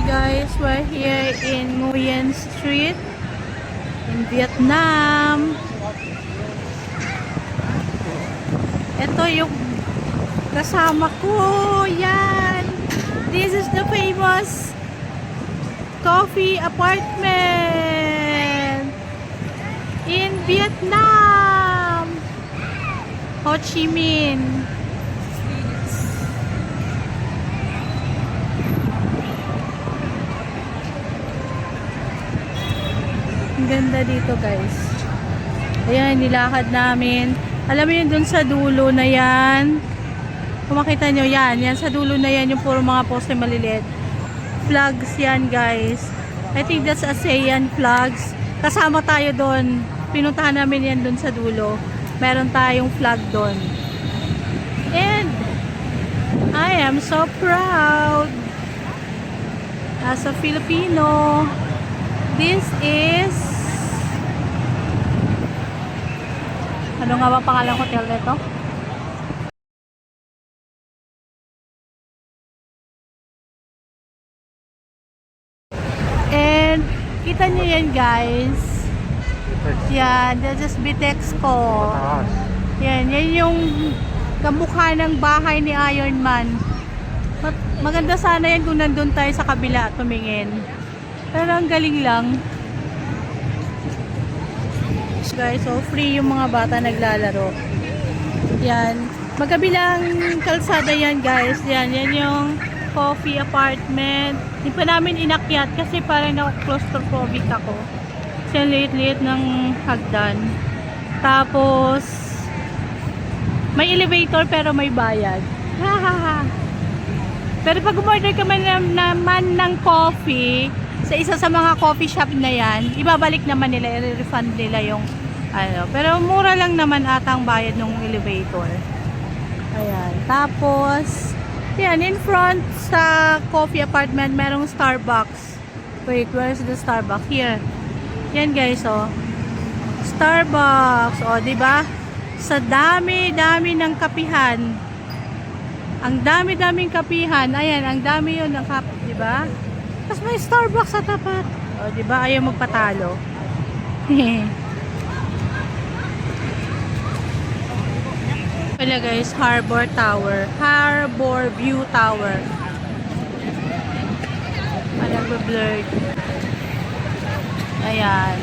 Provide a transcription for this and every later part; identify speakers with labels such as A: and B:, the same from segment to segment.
A: guys, we're here in Nguyen Street in Vietnam. Ito yung kasama ko. Yan. This is the famous coffee apartment in Vietnam. Ho Chi Minh. Ang ganda dito guys. Ayan, nilakad namin. Alam mo yun dun sa dulo na yan. Kung makita nyo yan. Yan sa dulo na yan yung puro mga poste maliliit. Flags yan guys. I think that's ASEAN flags. Kasama tayo dun. Pinuntahan namin yan dun sa dulo. Meron tayong flag dun. And I am so proud as a Filipino. This is ano nga ba pangalang hotel nito? And kita niyo yan guys. Yan, this is Bitexco. Yan yung kamukha ng bahay ni Iron Man. Maganda sana yan kung nandun tayo sa kabila tumingin. Pero ang galing lang. Guys, so free yung mga bata naglalaro. Yan. Magkabilang kalsada yan guys. Yan yung coffee apartment. Hindi pa namin inakyat kasi parang claustrophobic ako. Kasi ang liit-liit ng hagdan. Tapos may elevator pero may bayad. Pero pag umorder ka naman ng coffee sa isa sa mga coffee shop na yan, ibabalik naman nila, i-refund nila yung ano. Pero mura lang naman ata ang bayad ng elevator. Ayan. Tapos, yan, in front sa coffee apartment, merong Starbucks. Wait, where's the Starbucks? Here. Yan guys, oh. Starbucks. Oh, diba? Sa dami-dami ng kapihan. Ang dami-daming kapihan. Ayan, ang dami yun ng kape, diba? Tapos may Starbucks sa tapat. O, diba? Ayaw magpatalo. Pala guys, Harbor Tower. Harbor View Tower. Nagbe-blurred. Ayan.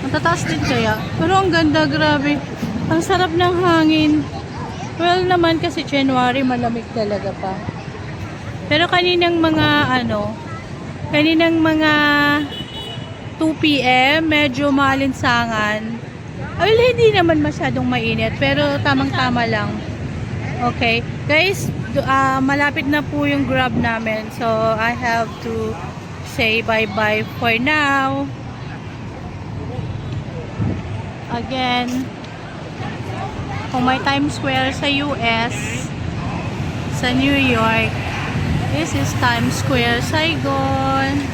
A: Matataas din kaya. Pero ang ganda, grabe. Ang sarap ng hangin. Well naman kasi January, malamig talaga pa. Pero kaninang mga 2 PM, medyo malinsangan. Well, hindi naman masyadong mainit, pero tamang-tama lang. Okay. Guys, malapit na po yung Grab namin. So, I have to say bye-bye for now. Again, kung may Times Square sa US, sa New York, this is Times Square, Saigon.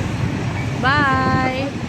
A: Bye!